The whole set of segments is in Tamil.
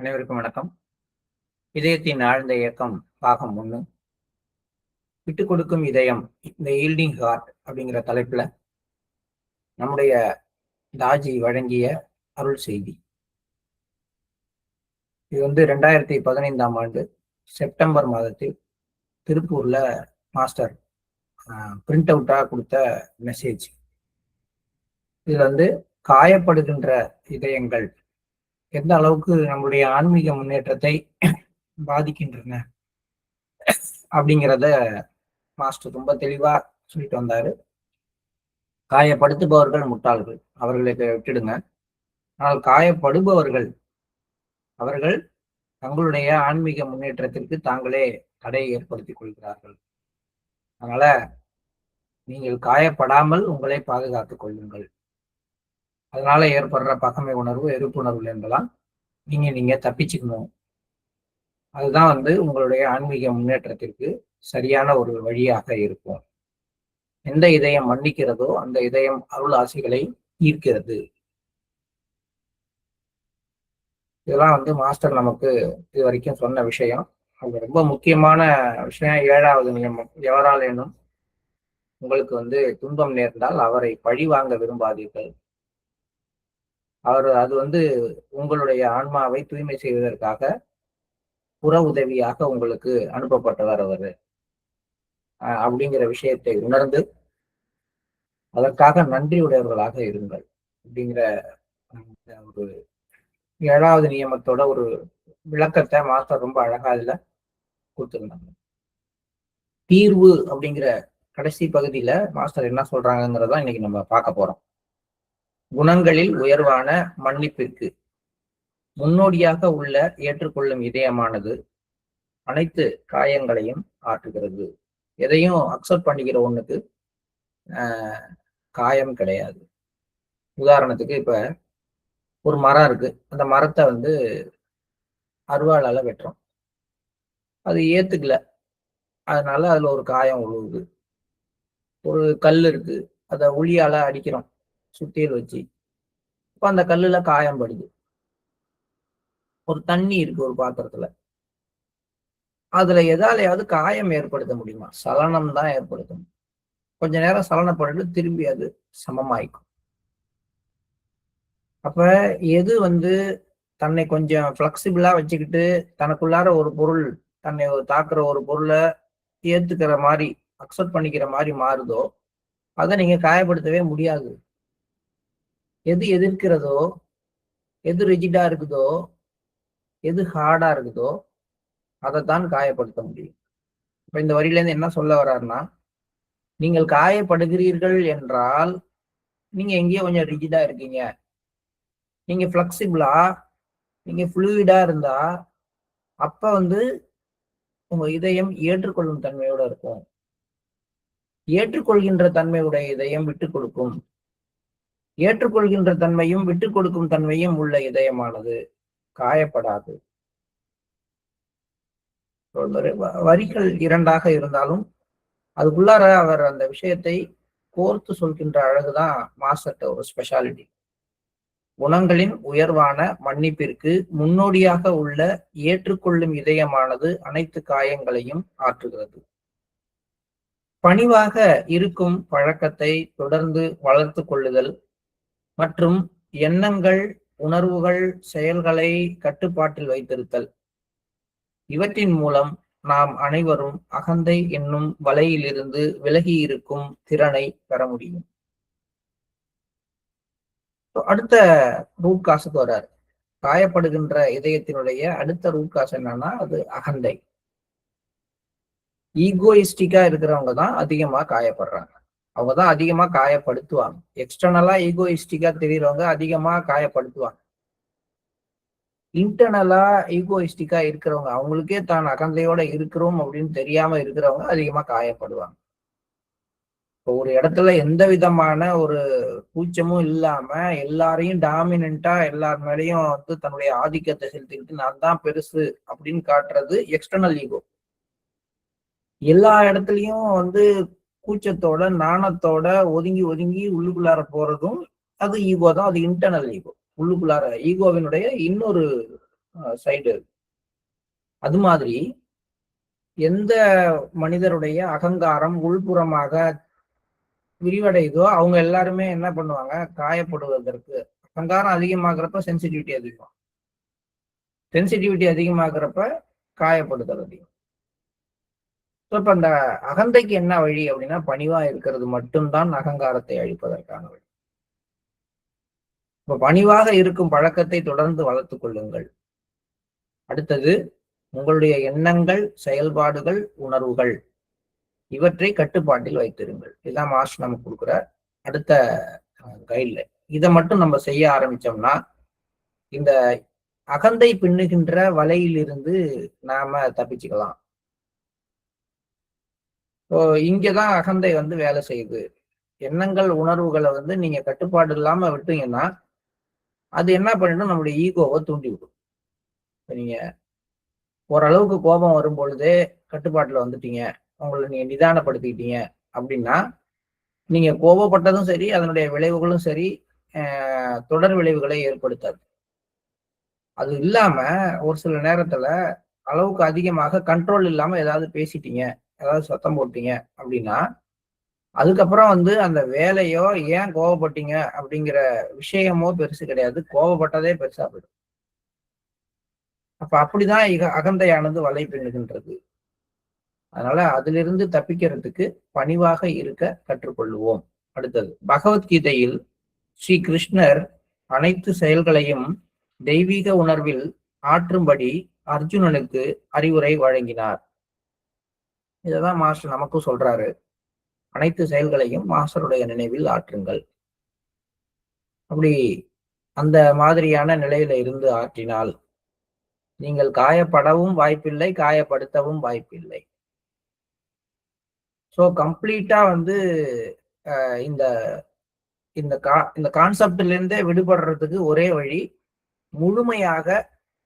அனைவருக்கும் வணக்கம். இதயத்தின் ஆழ்ந்த இயக்கம் பாகம் 1, விட்டுக் கொடுக்கும் இதயம், இந்த ஈல்டிங் ஹார்ட் அப்படிங்கிற தலைப்புல நம்முடைய தாஜி வழங்கிய அருள் செய்தி. இது 2015ஆம் ஆண்டு செப்டம்பர் மாதத்தில் திருப்பூர்ல மாஸ்டர் பிரிண்ட் அவுட்டா கொடுத்த மெசேஜ். இதுல காயப்படுகின்ற இதயங்கள் எந்த அளவுக்கு நம்முடைய ஆன்மீக முன்னேற்றத்தை பாதிக்கின்றன அப்படிங்கிறத மாஸ்டர் ரொம்ப தெளிவா சொல்லிட்டு வந்தாரு. காயப்படுத்துபவர்கள் முட்டாள்கள், அவர்களுக்கு விட்டுடுங்க. ஆனால் காயப்படுபவர்கள் அவர்கள் தங்களுடைய ஆன்மீக முன்னேற்றத்திற்கு தாங்களே தடையை ஏற்படுத்திக் கொள்கிறார்கள். அதனால நீங்கள் காயப்படாமல் உங்களை பாதுகாத்துக் கொள்ளுங்கள். அதனால ஏற்படுற பகைமை உணர்வு, எதிர்ப்புணர்வுல இருந்தெல்லாம் நீங்க தப்பிச்சுக்கணும். அதுதான் உங்களுடைய ஆன்மீக முன்னேற்றத்திற்கு சரியான ஒரு வழியாக இருக்கும். எந்த இதயம் மன்னிக்கிறதோ அந்த இதயம் அருள் ஆசைகளை ஈர்க்கிறது. இதெல்லாம் மாஸ்டர் நமக்கு இது வரைக்கும் சொன்ன விஷயம். அது ரொம்ப முக்கியமான விஷயம். 7வது நியமம், எவராலேனும் உங்களுக்கு துன்பம் நேர்ந்தால் அவரை பழி வாங்க விரும்பாதீர்கள். அது உங்களுடைய ஆன்மாவை தூய்மை செய்வதற்காக புற உதவியாக உங்களுக்கு அனுப்பப்பட்டவர் அவரு அப்படிங்கிற விஷயத்தை உணர்ந்து அதற்காக நன்றியுடையவர்களாக இருங்கள் அப்படிங்கிற ஒரு 7வது நியமத்தோட ஒரு விளக்கத்தை மாஸ்டர் ரொம்ப அழகா இதுல கொடுத்திருந்தாங்க. தீர்வு அப்படிங்கிற கடைசி பகுதியில மாஸ்டர் என்ன சொல்றாங்கிறதான் இன்னைக்கு நம்ம பார்க்க போறோம். குணங்களில் உயர்வான மன்னிப்பிற்கு முன்னோடியாக உள்ள ஏற்றுக்கொள்ளும் இதயமானது அனைத்து காயங்களையும் ஆற்றுகிறது. எதையும் அக்செப்ட் பண்ணிக்கிற ஒண்ணுக்கு காயம் கிடையாது. உதாரணத்துக்கு இப்ப ஒரு மரம் இருக்கு, அந்த மரத்தை அருவாளால வெட்டுறோம், அது ஏத்துக்கல, அதனால அதுல ஒரு காயம் உழுவுது. ஒரு கல் இருக்கு, அதை உளியால அடிக்கிறோம் சுத்தியல் வச்சு, இப்ப அந்த கல்லுல காயம் படுது. ஒரு தண்ணி இருக்கு ஒரு பாத்திரத்துல, அதுல எதாலையாவது காயம் ஏற்படுத்த முடியுமா? சலனம் தான் ஏற்படுத்தணும். கொஞ்ச நேரம் சலனப்பட்டு திரும்பி அது சமமாயிக்கும். அப்ப எது தன்னை கொஞ்சம் பிளெக்சிபிளா வச்சுக்கிட்டு தனக்குள்ளார ஒரு பொருள், தன்னை தாக்குற ஒரு பொருளை ஏத்துக்கிற மாதிரி, அக்செப்ட் பண்ணிக்கிற மாதிரி மாறுதோ அதை நீங்க காயப்படுத்தவே முடியாது. எது எதிர்க்கிறதோ, எது ரிஜிடா இருக்குதோ, எது ஹார்டா இருக்குதோ அதைத்தான் காயப்படுத்த முடியும். இப்ப இந்த வரியில இருந்து என்ன சொல்ல வர்றாருன்னா, நீங்கள் காயப்படுகிறீர்கள் என்றால் நீங்க எங்கேயோ கொஞ்சம் ரிஜிடா இருக்கீங்க. நீங்க பிளெக்சிபிளா, நீங்க ஃப்ளூயிடா இருந்தா அப்ப உங்க இதயம் ஏற்றுக்கொள்ளும் தன்மையோட இருக்கும். ஏற்றுக்கொள்கின்ற தன்மையுடைய இதயம் விட்டுக் கொடுக்கும். ஏற்றுக்கொள்கின்ற தன்மையும் விட்டுக் கொடுக்கும் தன்மையும் உள்ள இதயமானது காயப்படாது. வரிகள் 2ஆக இருந்தாலும் அதுக்குள்ளார அவர் அந்த விஷயத்தை கோர்த்து சொல்கின்ற அழகுதான் மாஸ்டர்ட்ட ஒரு ஸ்பெஷாலிட்டி. குணங்களின் உயர்வான மன்னிப்பிற்கு முன்னோடியாக உள்ள ஏற்றுக்கொள்ளும் இதயமானது அனைத்து காயங்களையும் ஆற்றுகிறது. பணிவாக இருக்கும் பழக்கத்தை தொடர்ந்து வளர்த்து கொள்ளுதல் மற்றும் எண்ணங்கள், உணர்வுகள், செயல்களை கட்டுப்பாட்டில் வைத்திருத்தல், இவற்றின் மூலம் நாம் அனைவரும் அகந்தை என்னும் வலையிலிருந்து விலகி இருக்கும் திறனை பெற முடியும். அடுத்த ரூட் காசுக்கு வர்றாரு. காயப்படுகின்ற இதயத்தினுடைய அடுத்த ரூட் காசு என்னன்னா, அது அகந்தை. ஈகோயிஸ்டிக்கா இருக்கிறவங்க தான் அதிகமா காயப்படுறாங்க. அவங்கதான் அதிகமா காயப்படுத்துவாங்க. எக்ஸ்டர்னலா ஈகோயிஸ்டிக்கா தெரியறவங்க அதிகமா காயப்படுத்துவாங்க. இன்டர்னலா ஈகோயிஸ்டிக்கா இருக்கிறவங்க, அவங்களுக்கே தான் அகந்தையோட இருக்கிறோம் அப்படின்னு தெரியாம இருக்கிறவங்க அதிகமா காயப்படுவாங்க. இப்போ ஒரு இடத்துல எந்த விதமான ஒரு கூச்சமும் இல்லாம எல்லாரையும் டாமினண்டா எல்லார் மேலேயும் தன்னுடைய ஆதிக்கத்தை செலுத்திக்கிட்டு நான் தான் பெருசு அப்படின்னு காட்டுறது எக்ஸ்டர்னல் ஈகோ. எல்லா இடத்துலயும் கூச்சத்தோட நாணத்தோட ஒதுங்கி ஒதுங்கி உள்ளுக்குள்ளார போறதும் அது ஈகோ தான். அது இன்டர்னல் ஈகோ. உள்ளுக்குள்ளார ஈகோவினுடைய இன்னொரு சைடு. அது மாதிரி எந்த மனிதருடைய அகங்காரம் உள்புறமாக விரிவடையுதோ அவங்க எல்லாருமே என்ன பண்ணுவாங்க, காயப்படுவதற்கு. அகங்காரம் அதிகமாகிறப்ப சென்சிட்டிவிட்டி அதிகம், சென்சிட்டிவிட்டி அதிகமாகிறப்ப காயப்படுதல் அதிகம். இப்ப அந்த அகந்தைக்கு என்ன வழி அப்படின்னா, பணிவா இருக்கிறது மட்டும்தான் அகங்காரத்தை அழிப்பதற்கான வழி. இப்ப பணிவாக இருக்கும் பழக்கத்தை தொடர்ந்து வளர்த்துக் கொள்ளுங்கள். அடுத்தது, உங்களுடைய எண்ணங்கள், செயல்பாடுகள், உணர்வுகள் இவற்றை கட்டுப்பாட்டில் வைத்திருங்கள். இதுதான் மாஸ்டர் நமக்கு கொடுக்குற அடுத்த கைட்லைன். இதை மட்டும் நம்ம செய்ய ஆரம்பிச்சோம்னா இந்த அகந்தை பின்னுகின்ற வலையிலிருந்து நாம தப்பிச்சுக்கலாம். இங்கதான் அகந்தை வேலை செய்யுது. எண்ணங்கள், உணர்வுகளை நீங்க கட்டுப்பாடு இல்லாம விட்டீங்கன்னா அது என்ன பண்ணிடும், நம்மளுடைய ஈகோவை தூண்டி விடும். நீங்க ஓரளவுக்கு கோபம் வரும் பொழுதே கட்டுப்பாட்டுல வந்துட்டீங்க, உங்களை நீங்க நிதானப்படுத்திக்கிட்டீங்க அப்படின்னா நீங்க கோபப்பட்டதும் சரி, அதனுடைய விளைவுகளும் சரி தொடர் விளைவுகளை ஏற்படுத்தாது. அது இல்லாம ஒரு சில நேரத்துல அளவுக்கு அதிகமாக கண்ட்ரோல் இல்லாம ஏதாவது பேசிட்டீங்க, ஏதாவது சத்தம் போட்டீங்க அப்படின்னா அதுக்கப்புறம் அந்த வேலையோ ஏன் கோவப்பட்டீங்க அப்படிங்கிற விஷயமோ பெருசு கிடையாது, கோவப்பட்டதே பெருசா போயிடும். அப்ப அப்படிதான் அகந்தையானது வலை பின்னுகின்றது. அதனால அதிலிருந்து தப்பிக்கிறதுக்கு பணிவாக இருக்க கற்றுக்கொள்வோம். அடுத்தது, பகவத்கீதையில் ஸ்ரீ கிருஷ்ணர் அனைத்து செயல்களையும் தெய்வீக உணர்வில் ஆற்றும்படி அர்ஜுனனுக்கு அறிவுரை வழங்கினார். இததான் மாஸ்டர் நமக்கும் சொல்றாரு. அனைத்து செயல்களையும் மாஸ்டருடைய நினைவில் ஆற்றுங்கள். அப்படி அந்த மாதிரியான நிலையில இருந்து ஆற்றினால் நீங்கள் காயப்படவும் வாய்ப்பில்லை, காயப்படுத்தவும் வாய்ப்பில்லை. ஸோ கம்ப்ளீட்டா இந்த இந்த கான்செப்ட்ல இருந்தே விடுபடுறதுக்கு ஒரே வழி, முழுமையாக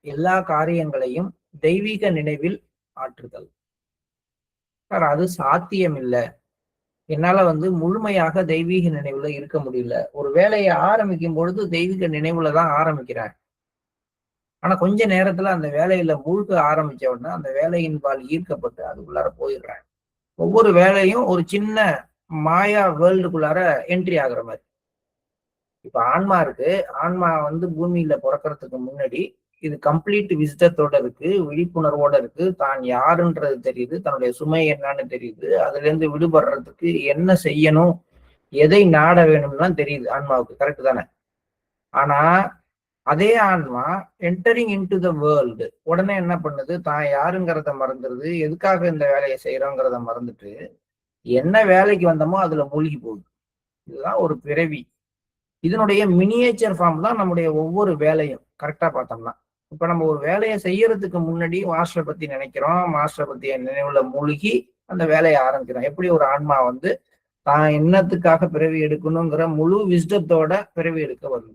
எல்லா காரியங்களையும் தெய்வீக நினைவில் ஆற்றுதல். அது சாத்தியம் இல்லை. என்னால முழுமையாக தெய்வீக நினைவுல இருக்க முடியல. ஒரு வேலையை ஆரம்பிக்கும் பொழுது தெய்வீக நினைவுல தான் ஆரம்பிக்கிறேன். ஆனா கொஞ்ச நேரத்துல அந்த வேலையில மூழ்க ஆரம்பிச்ச உடனே அந்த வேலையின்பால் ஈர்க்கப்பட்டு அதுக்குள்ளார போயிடுறேன். ஒவ்வொரு வேலையும் ஒரு சின்ன மாயா வேர்ல்டுக்குள்ளார என்ட்ரி ஆகுற மாதிரி. இப்ப ஆன்மா இருக்கு. ஆன்மா பூமியில பிறக்கிறதுக்கு முன்னாடி இது கம்ப்ளீட் விஸ்டத்தோட இருக்கு, விழிப்புணர்வோட இருக்கு, தான் யாருன்றது தெரியுது, தன்னுடைய சுமை என்னன்னு தெரியுது, அதுல இருந்து விடுபடுறதுக்கு என்ன செய்யணும், எதை நாட வேணும்லாம் தெரியுது ஆன்மாவுக்கு. கரெக்ட் தானே? ஆனா அதே ஆன்மா entering into the world உடனே என்ன பண்ணுது, தான் யாருங்கிறத மறந்துடுது, எதுக்காக இந்த வேலையை செய்யறோங்கிறத மறந்துட்டு என்ன வேலைக்கு வந்தோமோ அதுல மூழ்கி போகுது. இதுதான் ஒரு பிறவி. இதனுடைய மினியேச்சர் ஃபார்ம் தான் நம்முடைய ஒவ்வொரு வேலையும். கரெக்டா பார்த்தோம்னா இப்ப நம்ம ஒரு வேலையை செய்யறதுக்கு முன்னாடி மாஸ்டரை பத்தி நினைக்கிறோம், மாஸ்டரை பத்தி நினைவுல மூழ்கி அந்த வேலையை ஆரம்பிக்கிறோம். எப்படி ஒரு ஆன்மா தான் என்னத்துக்காக பிறவி எடுக்கணுங்கிற முழு விஸ்டத்தோட பிறவி எடுக்க வருது.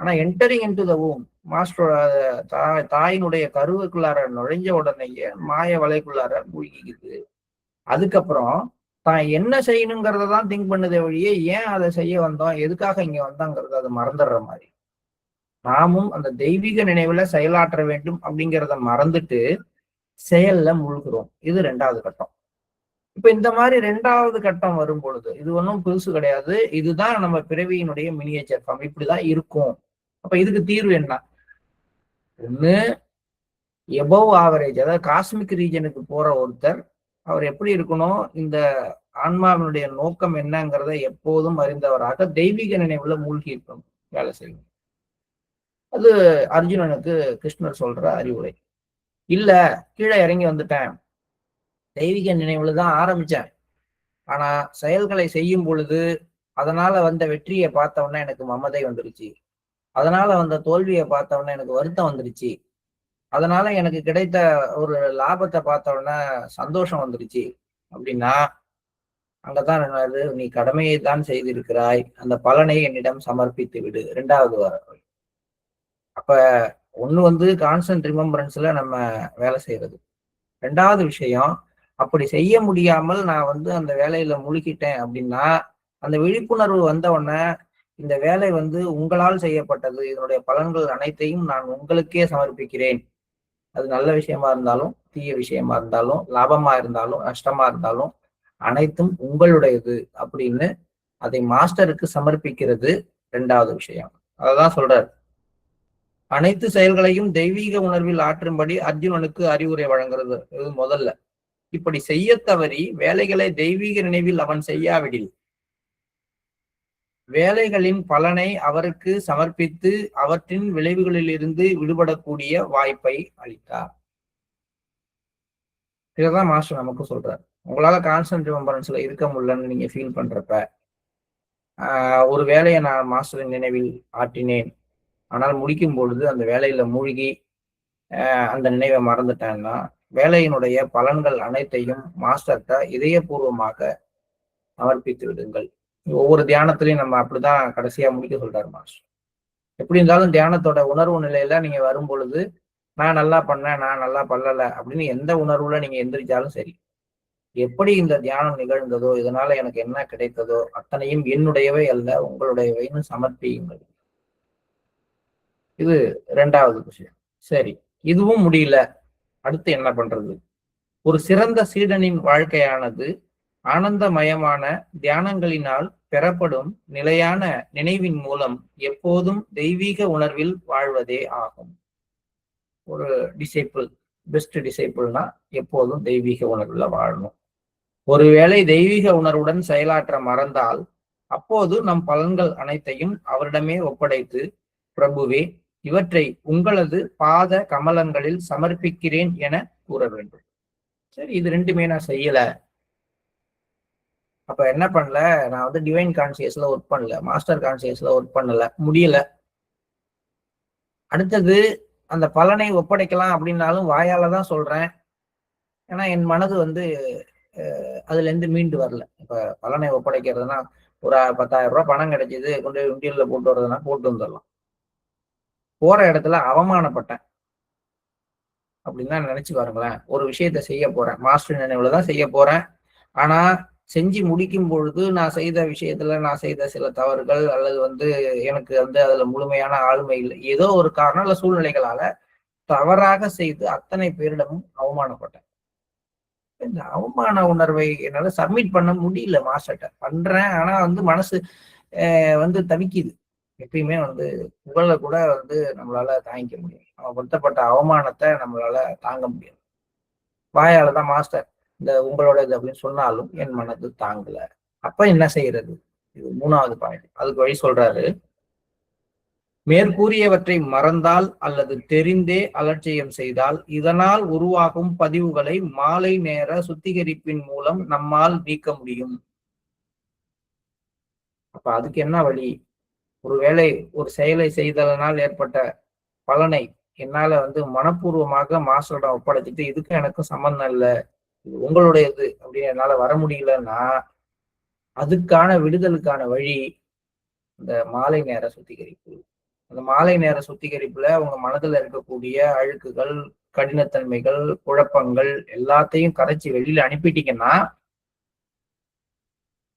ஆனா entering into the womb, மாஸ்டரோட தாயினுடைய கருவுக்குள்ளார நுழைஞ்ச உடனேயே மாய வலைக்குள்ளார மூழ்கிக்குது. அதுக்கப்புறம் தான் என்ன செய்யணுங்கிறத தான் திங்க் பண்ணுதே வழியே ஏன் அதை செய்ய வந்தோம், எதுக்காக இங்க வந்தோங்கிறத அதை மறந்துடுற மாதிரி. நாமும் அந்த தெய்வீக நினைவுல செயலாற்ற வேண்டும் அப்படிங்கிறத மறந்துட்டு செயல்ல மூழ்கிறோம். இது 2வது கட்டம். இப்ப இந்த மாதிரி 2வது கட்டம் வரும் பொழுது இது ஒன்றும் புதுசு கிடையாது. இதுதான் நம்ம பிறவியினுடைய மினியேச்சர் ஃபார்ம். இப்படிதான் இருக்கும். அப்ப இதுக்கு தீர்வு என்ன? ஒண்ணு, எபோவ் ஆவரேஜ், அதாவது காஸ்மிக் ரீஜனுக்கு போற ஒருத்தர் அவர் எப்படி இருக்கணும், இந்த ஆன்மாவினுடைய நோக்கம் என்னங்கிறத எப்போதும் அறிந்தவராக தெய்வீக நினைவுல மூழ்கி இருக்கணும், வேலை செய்யணும். அது அர்ஜுனனுக்கு கிருஷ்ணர் சொல்ற அறிவுரை. இல்ல, கீழே இறங்கி வந்துட்டேன், தெய்வீக நினைவுல தான் ஆரம்பிச்சேன், ஆனா செயல்களை செய்யும் பொழுது அதனால வந்த வெற்றியை பார்த்தவொன்னே எனக்கு மமதை வந்துருச்சு, அதனால வந்த தோல்வியை பார்த்தவொன்னே எனக்கு வருத்தம் வந்துருச்சு, அதனால எனக்கு கிடைத்த ஒரு லாபத்தை பார்த்தவொன்னே சந்தோஷம் வந்துருச்சு அப்படின்னா அங்கதான் என்னது, நீ கடமையை தான் செய்திருக்கிறாய், அந்த பலனை என்னிடம் சமர்ப்பித்து விடு. 2வது வர. அப்ப ஒண்ணு கான்ஸ்டன்ட் ரிமெம்பரன்ஸ்ல நம்ம வேலை செய்யறது. 2வது விஷயம், அப்படி செய்ய முடியாமல் நான் அந்த வேலையில முழுகிட்டேன் அப்படின்னா அந்த விழிப்புணர்வு வந்த உடனே இந்த வேலை வந்து உங்களால் செய்யப்பட்டது, இதனுடைய பலன்கள் அனைத்தையும் நான் உங்களுக்கே சமர்ப்பிக்கிறேன். அது நல்ல விஷயமா இருந்தாலும், தீய விஷயமா இருந்தாலும், லாபமா இருந்தாலும், நஷ்டமா இருந்தாலும் அனைத்தும் உங்களுடையது அப்படின்னு அதை மாஸ்டருக்கு சமர்ப்பிக்கிறது 2வது விஷயம். அததான் சொல்றார். அனைத்து செயல்களையும் தெய்வீக உணர்வில் ஆற்றும்படி அர்ஜுனனுக்கு அறிவுரை வழங்குறது இது முதல்ல. இப்படி செய்ய தவறி வேலைகளை தெய்வீக நினைவில் அவன் செய்யாவிடில் வேலைகளின் பலனை அவருக்கு சமர்ப்பித்து அவற்றின் விளைவுகளிலிருந்து விடுபடக்கூடிய வாய்ப்பை அளித்தார். இதான் மாஸ்டர் நமக்கு சொல்றாரு. உங்களால கான்ஸ்டன்ட் ரிமெம்பரன்ஸ்ல இருக்க முடியலன்னு நீங்க ஃபீல் பண்றப்ப ஒரு வேலையை நான் மாஸ்டரின் நினைவில் ஆற்றினேன், ஆனால் முடிக்கும் பொழுது அந்த வேலையில மூழ்கி அந்த நினைவை மறந்துட்டேன்னா வேலையினுடைய பலன்கள் அனைத்தையும் மாஸ்டர்கிட்ட இதயபூர்வமாக சமர்ப்பித்து விடுங்கள். ஒவ்வொரு தியானத்திலையும் நம்ம அப்படிதான் கடைசியா முடிக்க சொல்றாரு மாஸ்டர். எப்படி இருந்தாலும் தியானத்தோட உணர்வு நிலையில நீங்க வரும் பொழுது நான் நல்லா பண்ணேன், நான் நல்லா பண்ணல அப்படின்னு எந்த உணர்வுல நீங்க எந்திரிச்சாலும் சரி, எப்படி இந்த தியானம் நிகழ்ந்ததோ, இதனால எனக்கு என்ன கிடைத்ததோ அத்தனையும் என்னுடையவை அல்ல உங்களுடையவைன்னு சமர்ப்பியுங்கள். இது 2வது விஷயம். சரி, இதுவும் முடியல, அடுத்து என்ன பண்றது? ஒரு சிறந்த சீடனின் வாழ்க்கையானது ஆனந்தமயமான தியானங்களினால் பெறப்படும் நிலையான நினைவின் மூலம் எப்போதும் தெய்வீக உணர்வில் வாழ்வதே ஆகும். ஒரு டிசைபிள், பெஸ்ட் டிசைபிள்னா எப்போதும் தெய்வீக உணர்வுல வாழணும். ஒருவேளை தெய்வீக உணர்வுடன் செயலாற்ற மறந்தால் அப்போது நம் பலன்கள் அனைத்தையும் அவரிடமே ஒப்படைத்து, பிரபுவே இவற்றை உங்களது பாத கமலங்களில் சமர்ப்பிக்கிறேன் என கூற வேண்டும். சரி, இது 2மே நான் செய்யல, அப்ப என்ன பண்ணல, நான் வந்து டிவைன் கான்சியஸ்ல ஒர்க் பண்ணல, மாஸ்டர் கான்சியஸ்ல ஒர்க் பண்ணல, முடியல. அடுத்தது அந்த பலனை ஒப்படைக்கலாம் அப்படின்னாலும் வாயால தான் சொல்றேன். ஏன்னா என் மனது வந்து அதுல இருந்து மீண்டு வரல. இப்ப பலனை ஒப்படைக்கிறதுனா ஒரு 10,000 ரூபாய் பணம் கிடைச்சது, கொண்டு போய் உண்டியல்ல போட்டு வர்றதுனா போட்டு வந்துடலாம். போற இடத்துல அவமானப்பட்டேன் அப்படின்னு நினைச்சு பாருங்களேன். ஒரு விஷயத்த செய்ய போறேன், மாஸ்டர் நினைவுலதான் செய்ய போறேன். ஆனா செஞ்சு முடிக்கும் பொழுது நான் செய்த விஷயத்துல நான் செய்த சில தவறுகள் அல்லது வந்து எனக்கு வந்து அதுல முழுமையான ஆளுமை இல்லை, ஏதோ ஒரு காரணம் இல்ல சூழ்நிலைகளால தவறாக செய்து அத்தனை பேரிடமும் அவமானப்பட்டேன். இந்த அவமான உணர்வை என்னால சப்மிட் பண்ண முடியல மாஸ்டர்ட்ட. பண்றேன், ஆனா வந்து மனசு வந்து தவிக்குது. எப்பயுமே வந்து புகழ கூட வந்து நம்மளால தாங்கிக்க முடியும், அவன் வருத்தப்பட்ட அவமானத்தை நம்மளால தாங்க முடியாது. வாயாலதான் மாஸ்டர் இந்த உங்களோடது அப்படின்னு சொன்னாலும் என் மனது தாங்கல. அப்ப என்ன செய்யறது? இது 3வது பாயிண்ட். அதுக்கு வழி சொல்றாரு. மேற்கூறியவற்றை மறந்தால் அல்லது தெரிந்தே அலட்சியம் செய்தால் இதனால் உருவாகும் பதிவுகளை மாலை நேர சுத்திகரிப்பின் மூலம் நம்மால் நீக்க முடியும். அப்ப அதுக்கு என்ன வழி? ஒருவேளை ஒரு செயலை செய்ததனால் ஏற்பட்ட பலனை என்னால வந்து மனப்பூர்வமாக மாஸ்டரிடம் ஒப்படைச்சிட்டு இதுக்கும் எனக்கும் சம்பந்தம் இல்லை, இது உங்களுடையது அப்படின்னு என்னால வர முடியலன்னா அதுக்கான விடுதலுக்கான வழி இந்த மாலை நேர சுத்திகரிப்பு. அந்த மாலை நேர சுத்திகரிப்புல உங்க மனதுல இருக்கக்கூடிய அழுக்குகள், கடினத்தன்மைகள், குழப்பங்கள் எல்லாத்தையும் கரைச்சி வெளியில அனுப்பிட்டீங்கன்னா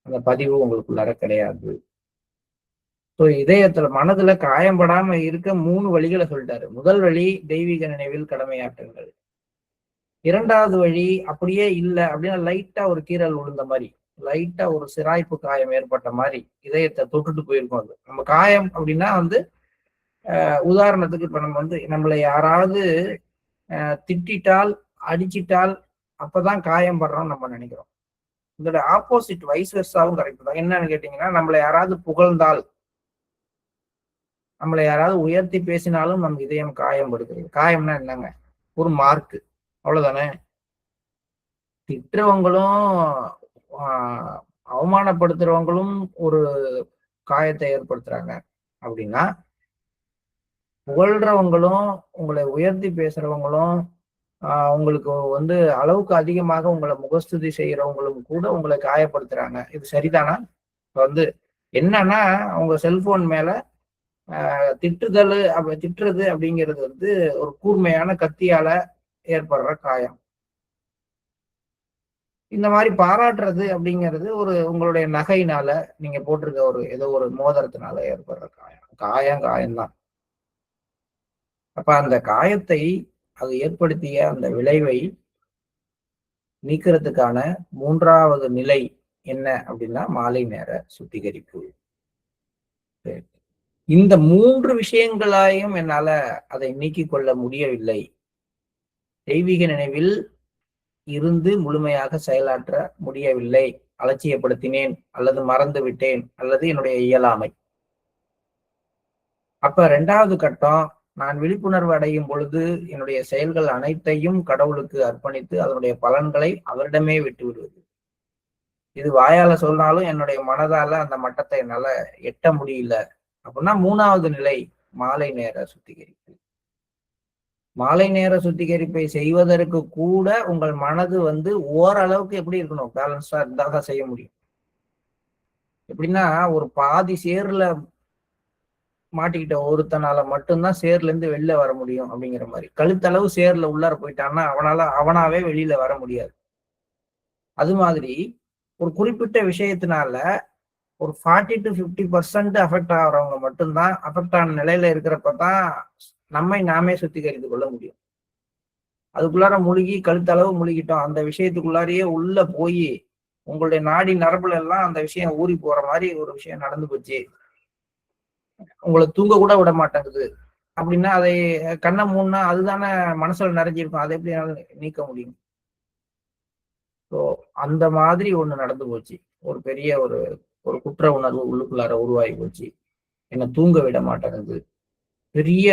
அந்த பதிவு உங்களுக்குள்ளார கிடையாது. ஸோ இதயத்துல மனதுல காயம்படாம இருக்க 3 வழிகளை சொல்லிட்டாரு. முதல் வழி தெய்வீக நினைவில் கடமையாற்றுங்கள். 2வது வழி அப்படியே இல்லை அப்படின்னா லைட்டா ஒரு கீறல் விழுந்த மாதிரி, லைட்டா ஒரு சிராய்ப்பு காயம் ஏற்பட்ட மாதிரி இதயத்தை தொட்டுட்டு போயிருக்கோம். அது நம்ம காயம் அப்படின்னா வந்து உதாரணத்துக்கு இப்ப நம்ம வந்து நம்மளை யாராவது திட்டால் அடிச்சிட்டால் அப்பதான் காயம் படுறோம் நம்ம நினைக்கிறோம். இதோட ஆப்போசிட் வைஸ் வெர்சாவும் கரெக்ட் தான். என்னன்னு கேட்டீங்கன்னா, நம்மளை யாராவது புகழ்ந்தால், நம்மளை யாராவது உயர்த்தி பேசினாலும் நம்ம இதயம் காயம் படுகிறது. காயம்னா என்னங்க? ஒரு மார்க், அவ்வளவுதானே. திட்டுறவங்களும் அவமானப்படுத்துறவங்களும் ஒரு காயத்தை ஏற்படுத்துறாங்க அப்படின்னா, புகழ்றவங்களும் உங்களை உயர்த்தி பேசுறவங்களும் உங்களுக்கு வந்து அளவுக்கு அதிகமாக உங்களை முகஸ்துதி செய்யறவங்களும் கூட உங்களை காயப்படுத்துறாங்க. இது சரிதானா? வந்து என்னன்னா, உங்க செல்போன் மேல திட்டுறது அப்படிங்கிறது வந்து ஒரு கூர்மையான கத்தியால ஏற்படுற காயம். இந்த மாதிரி பாராட்டுறது அப்படிங்கிறது ஒரு உங்களுடைய நகையினால நீங்க போட்டிருக்க ஒரு ஏதோ ஒரு மோதிரத்தினால ஏற்படுற காயம்தான். அப்ப அந்த காயத்தை அது ஏற்படுத்திய அந்த விளைவை நீக்கிறதுக்கான 3வது நிலை என்ன அப்படின்னா மாலை நேர சுத்திகரிப்பு. இந்த 3 விஷயங்களாயும் என்னால அதை நீக்கிக் கொள்ள முடியவில்லை. தெய்வீக நினைவில் இருந்து முழுமையாக செயலாற்ற முடியவில்லை. அலட்சியப்படுத்தினேன் அல்லது மறந்து விட்டேன் அல்லது என்னுடைய இயலாமை. அப்ப 2வது கட்டம், நான் விழிப்புணர்வு அடையும் பொழுது என்னுடைய செயல்கள் அனைத்தையும் கடவுளுக்கு அர்ப்பணித்து அதனுடைய பலன்களை அவரிடமே விட்டு விடுவது. இது வாயால சொன்னாலும் என்னுடைய மனதால அந்த மட்டத்தை என்னால எட்ட முடியல அப்படின்னா 3வது நிலை மாலை நேர சுத்திகரிப்பு. மாலை நேர சுத்திகரிப்பை செய்வதற்கு கூட உங்கள் மனது ஓரளவுக்கு எப்படி இருக்கணும், பேலன்ஸ்டா இருந்தாக செய்ய முடியும். எப்படின்னா ஒரு பாதி சேர்ல மாட்டிக்கிட்ட ஒருத்தனால மட்டும்தான் சேர்ல இருந்து வெளில வர முடியும் அப்படிங்கிற மாதிரி. கழுத்தளவு சேர்ல உள்ளார போயிட்டான்னா அவனாவே வெளியில வர முடியாது. அது மாதிரி ஒரு குறிப்பிட்ட விஷயத்தினால ஒரு 40 to 50% அஃபெக்ட் ஆகிறவங்க மட்டும்தான் அஃபெக்ட் ஆன நிலையில இருக்கிறப்பதான் நம்மை நாமே சுத்திகரித்து கொள்ள முடியும். அதுக்குள்ளார மூழ்கி கழுத்தளவு மூழ்கிட்டோம், அந்த விஷயத்துக்குள்ளாரையே உள்ள போய் உங்களுடைய நாடி நரம்புல எல்லாம் அந்த விஷயம் ஊறி போற மாதிரி ஒரு விஷயம் நடந்து போச்சு, உங்களை தூங்க கூட விட மாட்டேங்குது அப்படின்னா அதை கண்ணை மூணா அதுதானே மனசுல நிறைஞ்சிருக்கும், அதை எப்படி நீக்க முடியும்? ஸோ அந்த மாதிரி ஒண்ணு நடந்து போச்சு. ஒரு பெரிய ஒரு ஒரு குற்ற உணர்வு உள்ளுக்குள்ளார உருவாகி போச்சு, என்னை தூங்க விட மாட்டேங்குது, பெரிய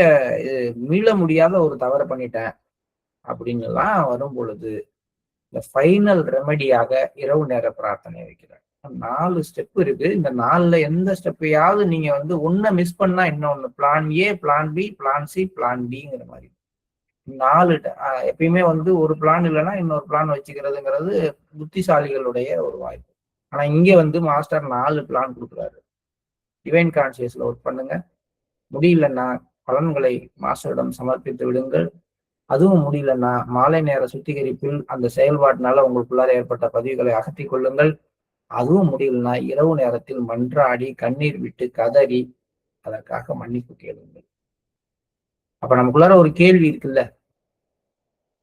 மீள முடியாத ஒரு தவறை பண்ணிட்டேன் அப்படின்னு எல்லாம் வரும் பொழுது இந்த ஃபைனல் ரெமெடியாக இரவு நேர பிரார்த்தனை வைக்கிறேன். 4 ஸ்டெப் இருக்கு. இந்த 4ல எந்த ஸ்டெப்பையாவது நீங்க ஒன்ன மிஸ் பண்ணா இன்னொன்னு, plan A, plan B, plan C, plan டிங்கிற மாதிரி 4 எப்பயுமே ஒரு பிளான் இல்லைன்னா இன்னொரு பிளான் வச்சுக்கிறதுங்கிறது புத்திசாலிகளுடைய ஒரு வாய்ப்பு. ஆனா இங்க மாஸ்டர் 4 பிளான் கொடுக்குறாரு. டிவைன் கான்சியஸ்ல ஒர்க் பண்ணுங்க, முடியலன்னா பலன்களை மாஸ்டரிடம் சமர்ப்பித்து விடுங்கள். அதுவும் முடியலன்னா மாலை நேர சுத்திகரிப்பில் அந்த செயல்பாட்டினால உங்களுக்குள்ளார ஏற்பட்ட பதிவுகளை அகற்றிக் கொள்ளுங்கள். அதுவும் முடியலன்னா இரவு நேரத்தில் மன்றாடி கண்ணீர் விட்டு கதறி அதற்காக மன்னிப்பு கேளுங்கள். அப்ப நமக்குள்ளார ஒரு கேள்வி இருக்குல்ல,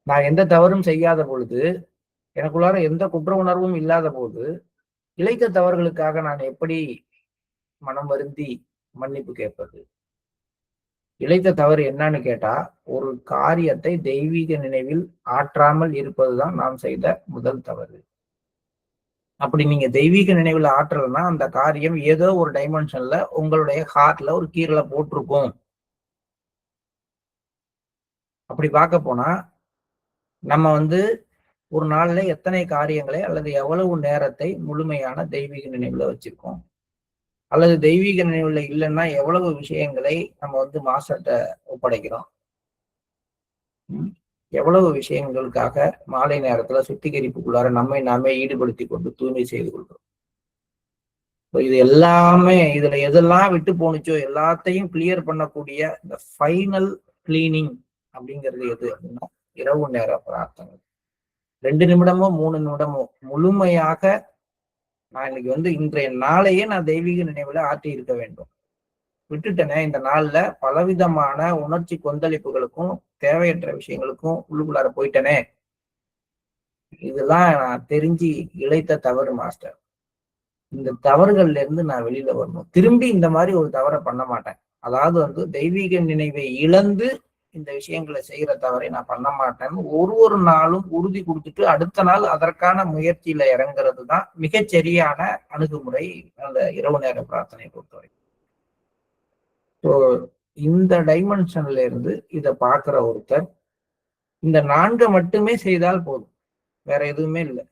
நான் எந்த தவறும் செய்யாத பொழுது, எனக்குள்ளார எந்த குற்ற உணர்வும் இல்லாத போது இழைத்த தவறுகளுக்காக நான் எப்படி மனம் வருந்தி மன்னிப்பு கேட்பது? இழைத்த தவறு என்னன்னு கேட்டா, ஒரு காரியத்தை தெய்வீக நினைவில் ஆற்றாமல் இருப்பதுதான் நாம் செய்த முதல் தவறு. அப்படி நீங்க தெய்வீக நினைவுல ஆற்றலைன்னா அந்த காரியம் ஏதோ ஒரு டைமென்ஷன்ல உங்களுடைய ஹார்ட்ல ஒரு கீரலை போட்டிருக்கும். அப்படி பார்க்க போனா நம்ம ஒரு நாள்ல எத்தனை காரியங்களை அல்லது எவ்வளவு நேரத்தை முழுமையான தெய்வீக நினைவுல வச்சிருக்கோம், அல்லது தெய்வீக நினைவுல இல்லைன்னா எவ்வளவு விஷயங்களை நம்ம மாஸ்டர்கிட்ட ஒப்படைக்கிறோம், எவ்வளவு விஷயங்களுக்காக மாலை நேரத்துல சுத்திகரிப்புக்குள்ளார நம்மை நாமே ஈடுபடுத்தி கொண்டு தூய்மை செய்து கொள்கிறோம். இது எல்லாமே இதுல எதெல்லாம் விட்டு போனுச்சோ எல்லாத்தையும் கிளியர் பண்ணக்கூடிய இந்த ஃபைனல் கிளீனிங் அப்படிங்கிறது எது அப்படின்னா இரவு நேர பிரார்த்தனை. 2 நிமிடமோ 3 நிமிடமோ முழுமையாக நான் இன்னைக்கு இன்றைய நாளையே நான் தெய்வீக நினைவுல ஆற்றி இருக்க வேண்டும். விட்டுட்டேனே, இந்த நாள்ல பலவிதமான உணர்ச்சி கொந்தளிப்புகளுக்கும் தேவையற்ற விஷயங்களுக்கும் உள்ளுக்குள்ளார போயிட்டனே, இதெல்லாம் நான் தெரிஞ்சு இழைத்த தவறு மாஸ்டர். இந்த தவறுகள்ல இருந்து நான் வெளியில வரணும், திரும்பி இந்த மாதிரி ஒரு தவறை பண்ண மாட்டேன். அதாவது தெய்வீக நினைவை இழந்து இந்த விஷயங்களை செய்யற தவறை நான் பண்ண மாட்டேன்னு ஒரு நாளும் உறுதி கொடுத்துட்டு அடுத்த நாள் அதற்கான முயற்சியில இறங்குறது தான் மிகச்சரியான அணுகுமுறை அந்த இரவு நேர பிரார்த்தனை பொறுத்தவரை. ஸோ இந்த டைமென்ஷன்ல இருந்து இதை பார்க்கிற ஒருத்தர் இந்த 4 மட்டுமே செய்தால் போதும், வேற எதுவுமே இல்லை.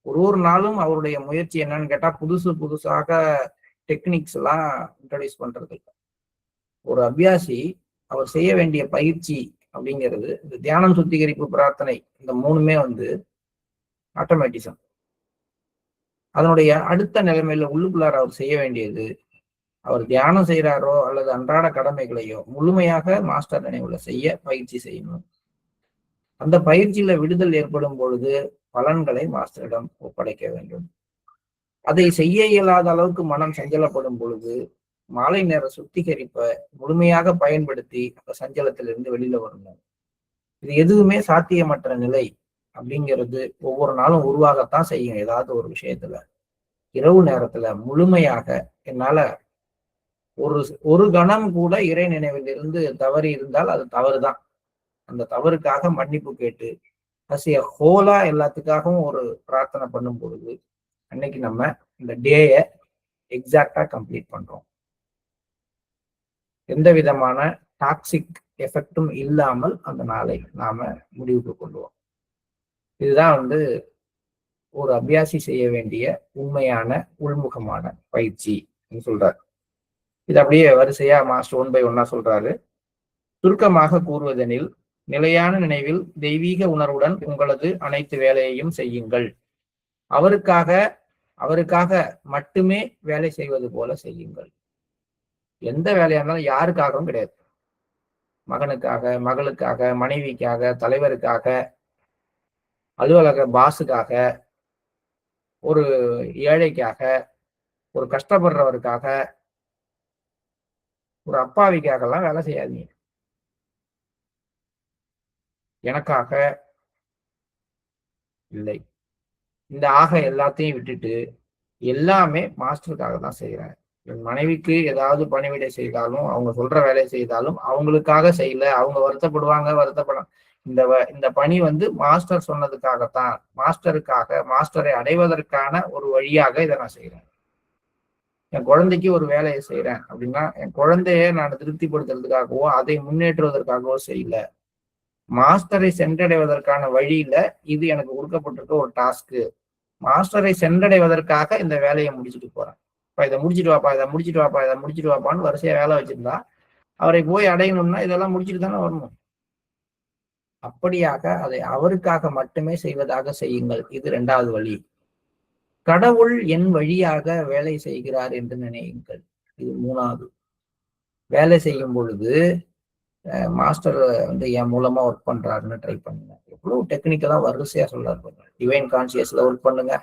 ஒரு நாளும் அவருடைய முயற்சி என்னன்னு கேட்டா புதுசாக டெக்னிக்ஸ் எல்லாம் இன்ட்ரடியூஸ் பண்றது இல்லை. ஒரு அபியாசி அவர் செய்ய வேண்டிய பயிற்சி அப்படிங்கிறது இந்த தியானம், சுத்திகரிப்பு, பிரார்த்தனை, இந்த 3மே ஆட்டோமேட்டிசம். அதனுடைய அடுத்த நிலைமையில உள்ளுக்குள்ளார அவர் செய்ய வேண்டியது, அவர் தியானம் செய்யறாரோ அல்லது அன்றாட கடமைகளையோ முழுமையாக மாஸ்டர் நினைவுல செய்ய பயிற்சி செய்யணும். அந்த பயிற்சியில விடுதல் ஏற்படும் பொழுது பலன்களை மாஸ்டரிடம் ஒப்படைக்க வேண்டும். அதை செய்ய இயலாத அளவுக்கு மனம் சஞ்சலப்படும் பொழுது மாலை நேர சுத்திகரிப்பை முழுமையாக பயன்படுத்தி அந்த சஞ்சலத்திலிருந்து வெளியில வரணும். இது எதுவுமே சாத்தியமற்ற நிலை அப்படிங்கிறது ஒவ்வொரு நாளும் உருவாகத்தான் செய்யும். ஏதாவது ஒரு விஷயத்துல இரவு நேரத்துல முழுமையாக என்னால ஒரு ஒரு கணம் கூட இறை நினைவில் இருந்து தவறி இருந்தால் அது தவறுதான். அந்த தவறுக்காக மன்னிப்பு கேட்டு அசிய ஹோலா எல்லாத்துக்காகவும் ஒரு பிரார்த்தனை பண்ணும் பொழுது அன்னைக்கு நம்ம இந்த டேய எக்ஸாக்டா கம்ப்ளீட் பண்றோம். எந்த விதமான டாக்ஸிக் எஃபெக்டும் இல்லாமல் அந்த நாளை நாம முடிவுக்கு கொண்டு வரோம். இதுதான் ஒரு அபியாசி செய்ய வேண்டிய உண்மையான உள்முகமான பயிற்சி சொல்றாரு. இது அப்படியே வரிசையா மாஸ்டர் 1 by 1 சொல்றாரு. சுருக்கமாக கூறுவதெனில், நிலையான நினைவில் தெய்வீக உணர்வுடன் உங்களது அனைத்து வேலையையும் செய்யுங்கள். அவருக்காக மட்டுமே வேலை செய்வது போல செய்யுங்கள். எந்த வேலையா இருந்தாலும் யாருக்காகவும் கிடையாது. மகனுக்காக, மகளுக்காக, மனைவிக்காக, தலைவருக்காக, அலுவலக பாஸுக்காக, ஒரு ஏழைக்காக, ஒரு கஷ்டப்படுறவருக்காக, ஒரு அப்பாவிக்காக எல்லாம் வேலை செய்யாதீங்க. எனக்காக இல்லை. இந்த எல்லாத்தையும் விட்டுட்டு எல்லாமே மாஸ்டருக்காக தான் செய்யறேன். என் மனைவிக்கு ஏதாவது பணிவிடை செய்தாலும், அவங்க சொல்ற வேலையை செய்தாலும் அவங்களுக்காக செய்யல. அவங்க வருத்தப்படுவாங்க, இந்த பணி மாஸ்டர் சொன்னதுக்காகத்தான், மாஸ்டருக்காக, மாஸ்டரை அடைவதற்கான ஒரு வழியாக இதை நான் செய்யறேன். என் குழந்தைக்கு ஒரு வேலையை செய்யறேன் அப்படின்னா என் குழந்தைய நான் திருப்திப்படுத்துறதுக்காகவோ அதை முன்னேற்றுவதற்காகவோ செய்யல. மாஸ்டரை சென்றடைவதற்கான வழியில இது எனக்கு கொடுக்கப்பட்டிருக்க ஒரு டாஸ்க்கு. மாஸ்டரை சென்றடைவதற்காக இந்த வேலையை முடிச்சுட்டு போறேன். இதை முடிச்சுட்டு வாப்பா, இதை முடிச்சுட்டு வாப்பா, இதை முடிச்சுட்டு வாப்பான்னு வரிசையா வேலை வச்சிருந்தா அவரை போய் அடையணும்னா இதெல்லாம் முடிச்சுட்டு தானே வரணும். அப்படியாக அதை அவருக்காக மட்டுமே செய்வதாக செய்யுங்கள். இது 2வது வழி. கடவுள் என் வழியாக வேலை செய்கிறார் என்று நினையுங்கள். இது 3வது. வேலை செய்யும் பொழுது மாஸ்டர் என் மூலமா ஒர்க் பண்றாருன்னு ட்ரை பண்ணுங்க. எவ்வளவு டெக்னிக்கலா வரிசையா சொல்றாரு. டிவைன் கான்சியஸ்ல ஒர்க் பண்ணுங்க.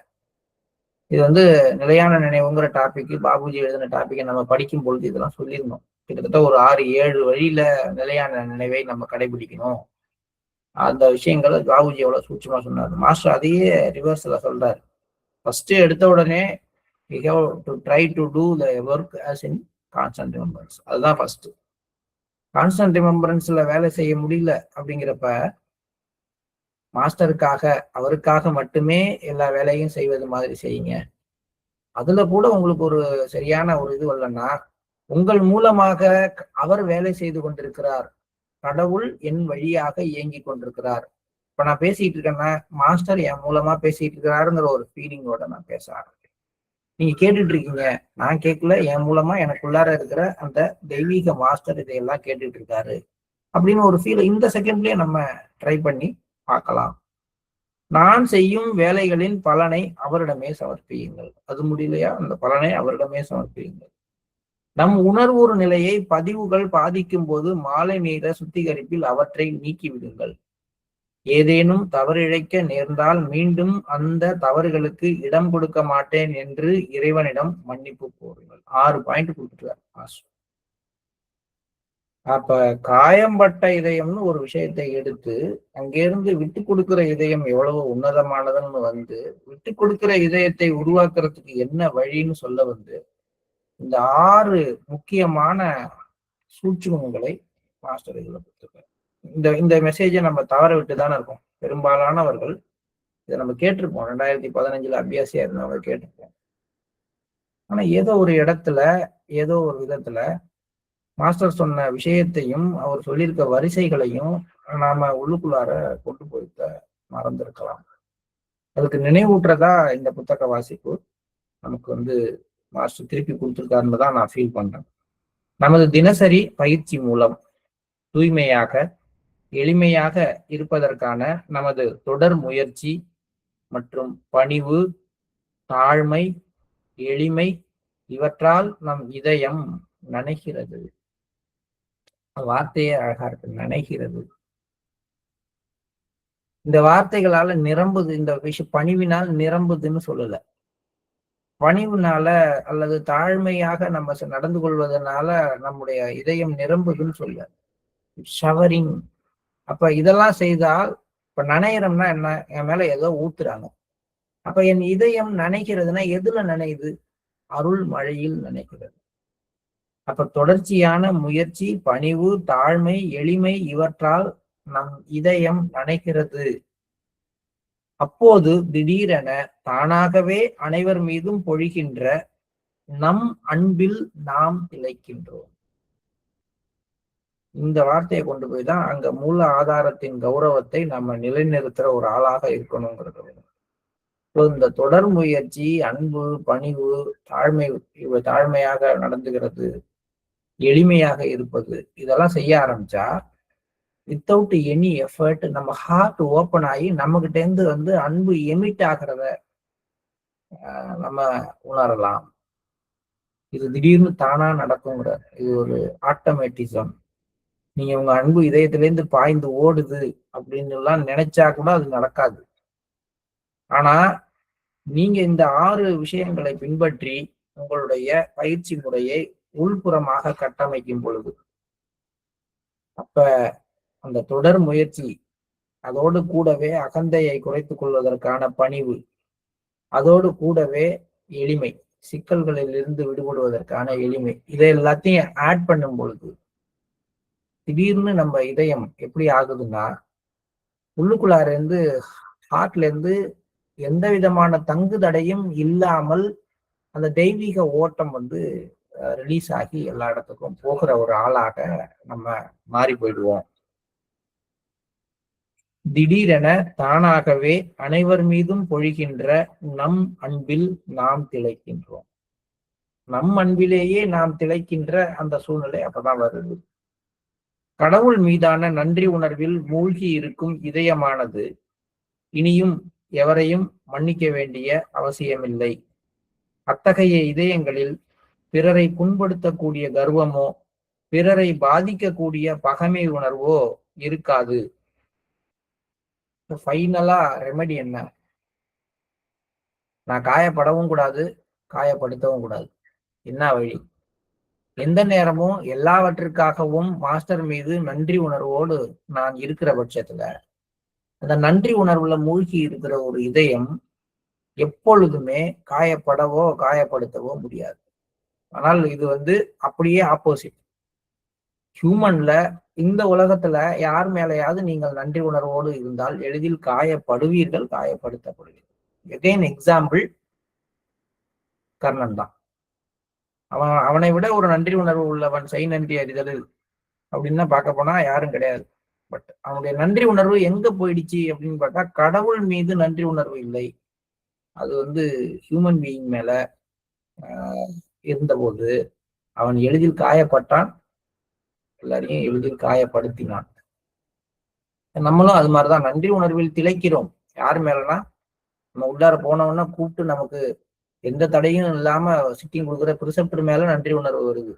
இது நிலையான நினைவுங்கிற டாபிக், பாபுஜி எழுதின டாபிக்கை நம்ம படிக்கும் பொழுது இதெல்லாம் சொல்லியிருந்தோம். கிட்டத்தட்ட ஒரு 6-7 வழியில நிலையான நினைவை நம்ம கடைபிடிக்கணும். அந்த விஷயங்களை பாபுஜி எவ்வளவு சூட்சமா சொன்னார். மாஸ்டர் அதையே ரிவர்ஸ்ல சொல்றாரு. ஃபர்ஸ்ட் எடுத்த உடனே we have to try to do the work as in constant remembrance. அதுதான் ஃபர்ஸ்ட். கான்ஸ்டன்ட் ரிமெம்பரன்ஸ்ல வேலை செய்ய முடியல அப்படிங்கிறப்ப மாஸ்டருக்காக, அவருக்காக மட்டுமே எல்லா வேலையும் செய்வது மாதிரி செய்யுங்க. அதுல கூட உங்களுக்கு ஒரு சரியான ஒரு இது இல்லைன்னா, உங்கள் மூலமாக அவர் வேலை செய்து கொண்டிருக்கிறார், கடவுள் என் வழியாக இயங்கி கொண்டிருக்கிறார். இப்ப நான் பேசிட்டு இருக்கேன்னா மாஸ்டர் என் மூலமா பேசிட்டு இருக்கிறாருங்கிற ஒரு ஃபீலிங்கோட நான் பேச ஆரம்பிக்கிறேன். நீங்க கேட்டுட்டு இருக்கீங்க, நான் கேட்கல, என் மூலமா எனக்குள்ளார இருக்கிற அந்த தெய்வீக மாஸ்டர் இதையெல்லாம் கேட்டுட்டு இருக்காரு அப்படின்னு ஒரு ஃபீல் இந்த செகண்ட்லயே நம்ம ட்ரை பண்ணி பார்க்கலாம். நான் செய்யும் வேலைகளின் பலனை அவரிடமே சமர்ப்பியுங்கள். அது முடியலையா, அந்த பலனை அவரிடமே சமர்ப்பியுங்கள். நம் உணர்வுறு நிலையை பதிவுகள் பாதிக்கும் போது மாலை நேர சுத்திகரிப்பில் அவற்றை நீக்கிவிடுங்கள். ஏதேனும் தவறிழைக்க நேர்ந்தால் மீண்டும் அந்த தவறுகளுக்கு இடம் கொடுக்க மாட்டேன் என்று இறைவனிடம் மன்னிப்பு கோருங்கள். 6 பாயிண்ட் கொடுத்துட்டார். அப்ப காயம்பட்ட இதயம்னு ஒரு விஷயத்தை எடுத்து அங்கிருந்து விட்டு கொடுக்கிற இதயம் எவ்வளவு உன்னதமானதுன்னு விட்டு கொடுக்கிற இதயத்தை உருவாக்குறதுக்கு என்ன வழின்னு சொல்ல இந்த 6 முக்கியமான சூட்சுமங்களை மாஸ்டர் இதுல கொடுத்துருக்காரு. இந்த மெசேஜை நம்ம தவற விட்டு தானே இருக்கோம். பெரும்பாலானவர்கள் இதை நம்ம கேட்டிருப்போம். 2015 அபியாசியா இருந்தவங்க கேட்டிருப்போம். ஆனா ஏதோ ஒரு இடத்துல, ஏதோ ஒரு விதத்துல மாஸ்டர் சொன்ன விஷயத்தையும் அவர் சொல்லியிருக்க வரிசைகளையும் நாம உள்ளுக்குள்ளார கொண்டு போய்த்த மறந்திருக்கலாம். அதுக்கு நினைவூட்டுறதா இந்த புத்தக வாசிப்பு நமக்கு மாஸ்டர் திருப்பி கொடுத்துருக்காருன்னு தான் நான் ஃபீல் பண்றேன். நமது தினசரி பயிற்சி மூலம் தூய்மையாக, எளிமையாக இருப்பதற்கான நமது தொடர் முயற்சி மற்றும் பணிவு, தாழ்மை, எளிமை இவற்றால் நம் இதயம் நனைகிறது. வார்த்தையே அழகா இருக்கு, நனைகிறது. இந்த வார்த்தைகளால நிரம்புது, இந்த விஷயம் பணிவினால் நிரம்புதுன்னு சொல்லல. பணிவுனால அல்லது தாழ்மையாக நம்ம நடந்து கொள்வதனால நம்முடைய இதயம் நிரம்புதுன்னு சொல்ல. ஷவரிங். அப்ப இதெல்லாம் செய்தால், இப்ப நனையிறோம்னா என்ன? என் மேல ஏதோ ஊத்துறாங்க. அப்ப என் இதயம் நனைகிறதுனா எதுல நனையுது? அருள் மழையில் நனைகிறது. அப்ப தொடர்ச்சியான முயற்சி, பணிவு, தாழ்மை, எளிமை இவற்றால் நம் இதயம் நனைகிறது. அப்போது திடீரென தானாகவே அனைவர் மீதும் பொழிகின்ற நம் அன்பில் நாம் திளைக்கின்றோம். இந்த வார்த்தையை கொண்டு போய் தான் அங்க மூல ஆதாரத்தின் கௌரவத்தை நம்ம நிலைநிறுத்துற ஒரு ஆளாக இருக்கணுங்கிறது. இந்த தொடர் முயற்சி, அன்பு, பணிவு, தாழ்மை, தாழ்மையாக நடந்துகிறது, எளிமையாக இருப்பது, இதெல்லாம் செய்ய ஆரம்பிச்சா வித்தவுட் எனி எஃபர்ட் நம்ம ஹார்ட் ஓப்பன் ஆகி நம்ம கிட்ட இருந்து அன்பு எமிட் ஆகிறத நம்ம உணரலாம். இது திடீர்னு தானா நடக்குங்கிற இது ஒரு ஆட்டோமேட்டிசம். நீங்க உங்க அன்பு இதயத்திலேருந்து பாய்ந்து ஓடுது அப்படின்னு எல்லாம் நினைச்சா கூட அது நடக்காது. ஆனா நீங்க இந்த 6 விஷயங்களை பின்பற்றி உங்களுடைய பயிற்சி முறையை உள்புறமாக கட்டமைக்கும் பொழுது, அப்ப அந்த தொடர் முயற்சி, அதோடு கூடவே அகந்தையை குறைத்துக் கொள்வதற்கான பணிவு, அதோடு கூடவே எளிமை, சிக்கல்களில் இருந்து விடுபடுவதற்கான எளிமை, இதை எல்லாத்தையும் ஆட் பண்ணும் பொழுது திடீர்னு நம்ம இதயம் எப்படி ஆகுதுன்னா, உள்ளுக்குள்ளார இருந்து ஹார்ட்ல இருந்து எந்த விதமான தங்கு தடையும் இல்லாமல் அந்த தெய்வீக ஓட்டம் ரிலீஸ் ஆகி எல்லா இடத்துக்கும் போகிற ஒரு ஆளாக நம்ம மாறி போயிடுவோம். திடீரென தானாகவே அனைவர் மீதும் பொழிகின்ற நம் அன்பில் நாம் திளைக்கின்றோம். நம் அன்பிலேயே நாம் திளைக்கின்ற அந்த சூழ்நிலை அப்பதான் வருது. கடவுள் மீதான நன்றி உணர்வில் மூழ்கி இருக்கும் இதயமானது இனியும் எவரையும் மன்னிக்க வேண்டிய அவசியமில்லை. அத்தகைய இதயங்களில் பிறரை புண்படுத்தக்கூடிய கர்வமோ, பிறரை பாதிக்கக்கூடிய பகைமை உணர்வோ இருக்காது. ஃபைனலா ரெமெடி என்ன? நான் காயப்படவும் கூடாது, காயப்படுத்தவும் கூடாது. என்ன வழி? எந்த நேரமும் எல்லாவற்றிற்காகவும் மாஸ்டர் மீது நன்றி உணர்வோடு நான் இருக்கிற பட்சத்துல, அந்த நன்றி உணர்வுல மூழ்கி இருக்கிற ஒரு இதயம் எப்பொழுதுமே காயப்படவோ காயப்படுத்தவோ முடியாது. ஆனால் இது அப்படியே ஆப்போசிட். ஹியூமன்ல இந்த உலகத்துல யார் மேலையாவது நீங்கள் நன்றி உணர்வோடு இருந்தால் எளிதில் காயப்படுவீர்கள், காயப்படுத்தப்படுவீர்கள். எகைன் எக்ஸாம்பிள் கர்ணன் தான். அவனை விட ஒரு நன்றி உணர்வு உள்ளவன் செய் நன்றி அறிதல் அப்படின்னு பார்க்க போனா யாரும் கிடையாது. பட் அவனுடைய நன்றி உணர்வு எங்க போயிடுச்சு அப்படின்னு பார்த்தா, கடவுள் மீது நன்றி உணர்வு இல்லை. அது ஹியூமன் பீயிங் மேல இருந்தபோது அவன் எளிதில் காயப்பட்டான், எல்லாரையும் எளிதில் காயப்படுத்தினான். நம்மளும் அது மாதிரிதான் நன்றி உணர்வில் திளைக்கிறோம். யார் மேலனா, நம்ம உள்ளார போனவொன்னா கூப்பிட்டு நமக்கு எந்த தடையும் இல்லாம சிட்டிங் கொடுக்குற பிரிசெப்டர் மேல நன்றி உணர்வு வருது.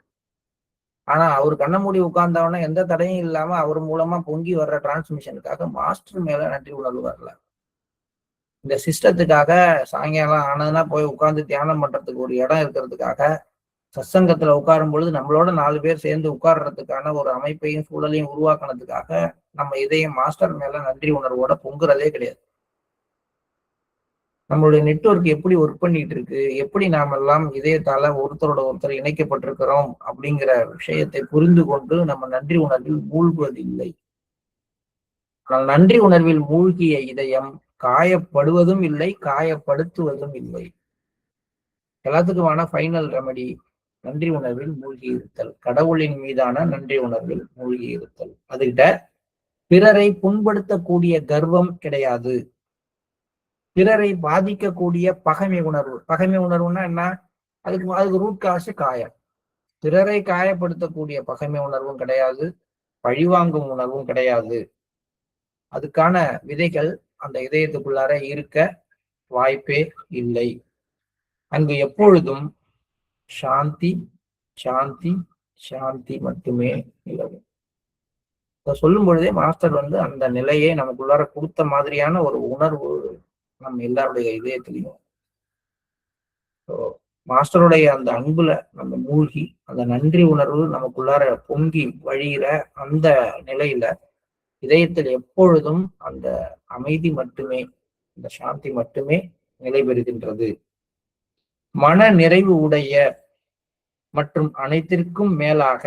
ஆனா அவர் கண்ண மூடி உட்கார்ந்தவன எந்த தடையும் இல்லாம அவர் மூலமா பொங்கி வர்ற டிரான்ஸ்மிஷனுக்காக மாஸ்டர் மேல நன்றி உணர்வு வரல. இந்த சிஸ்டத்துக்காக சாயங்காலம் ஆனதுன்னா போய் உட்கார்ந்து தியானம் பண்றதுக்கு ஒரு இடம் இருக்கிறதுக்காக, சத்சங்கத்துல உட்காரும் பொழுது நம்மளோட 4 பேர் சேர்ந்து உட்கார்றதுக்கான ஒரு அமைப்பையும் சூழலையும் உருவாக்குனதுக்காக நம்ம இதயம் மாஸ்டர் மேல நன்றி உணர்வோட பொங்குறதே கிடையாது. நம்மளுடைய நெட்வொர்க் எப்படி ஒர்க் பண்ணிட்டு இருக்கு, எப்படி நாம எல்லாம் இதயத்தால ஒருத்தரோட ஒருத்தர் இணைக்கப்பட்டிருக்கிறோம் அப்படிங்கிற விஷயத்தை புரிந்து கொண்டு நம்ம நன்றி உணர்வில் மூழ்குவதில்லை. ஆனால் நன்றி உணர்வில் மூழ்கிய இதயம் காயப்படுவதும் இல்லை, காயப்படுத்துவதும் இல்லை. எல்லாத்துக்குமான ஃபைனல் ரெமடி நன்றி உணர்வில் மூழ்கி இருத்தல், கடவுளின் மீதான நன்றி உணர்வில் மூழ்கி இருத்தல். அதுகிட்ட பிறரை புண்படுத்தக்கூடிய கர்வம் கிடையாது. பிறரை பாதிக்கக்கூடிய பகைமை உணர்வு. பகைமை உணர்வுன்னா என்ன? அதுக்கு ரூட் காசு காயம். பிறரை காயப்படுத்தக்கூடிய பகைமை உணர்வும் கிடையாது, பழிவாங்கும் உணர்வும் கிடையாது. அதுக்கான விதைகள் அந்த இதயத்துக்குள்ளார இருக்க வாய்ப்பே இல்லை. அங்கு எப்பொழுதும் சாந்தி சாந்தி சாந்தி மட்டுமே நிலவும். சொல்லும் பொழுதே மாஸ்டர் வந்து அந்த நிலையை நமக்குள்ளார கொடுத்த மாதிரியான ஒரு உணர்வு நம்ம எல்லாருடைய இதயத்திலையும். மாஸ்டருடைய அந்த அன்புல நம்ம மூழ்கி அந்த நன்றி உணர்வு நமக்குள்ளார பொங்கி வழிகிற அந்த நிலையில இதயத்தில் எப்பொழுதும் அந்த அமைதி மட்டுமே, இந்த சாந்தி மட்டுமே நிலை பெறுகின்றது. மன நிறைவு உடைய மற்றும் அனைத்திற்கும் மேலாக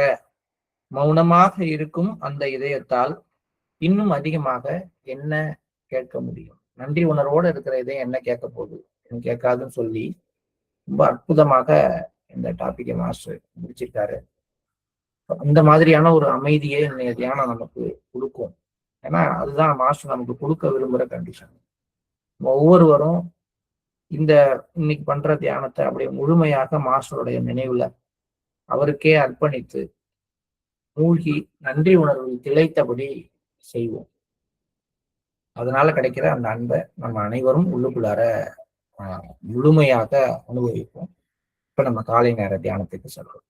மௌனமாக இருக்கும் அந்த இதயத்தால் இன்னும் அதிகமாக என்ன கேட்க முடியும்? நன்றி உணர்வோடு இருக்கிற இதயம் என்ன கேட்க போகுது? கேட்காதுன்னு சொல்லி ரொம்ப அற்புதமாக இந்த டாபிக்கை மாஸ்டர் முடிச்சிருக்காரு. அந்த மாதிரியான ஒரு அமைதியை இன்னைய தியானம் நமக்கு கொடுக்கும். ஏன்னா அதுதான் மாஸ்டர் நமக்கு கொடுக்க விரும்புகிற கண்டிஷன். ஒவ்வொருவரும் இந்த இன்னைக்கு பண்ற தியானத்தை அப்படியே முழுமையாக மாஸ்டருடைய நினைவுல அவருக்கே அர்ப்பணித்து மூழ்கி நன்றி உணர்வில் திளைத்தபடி செய்வோம். அதனால கிடைக்கிற அந்த அன்பை நம்ம அனைவரும் உள்ளுக்குள்ளார முழுமையாக அனுபவிப்போம். இப்ப நம்ம காலை நேர தியானத்துக்கு செல்றோம்.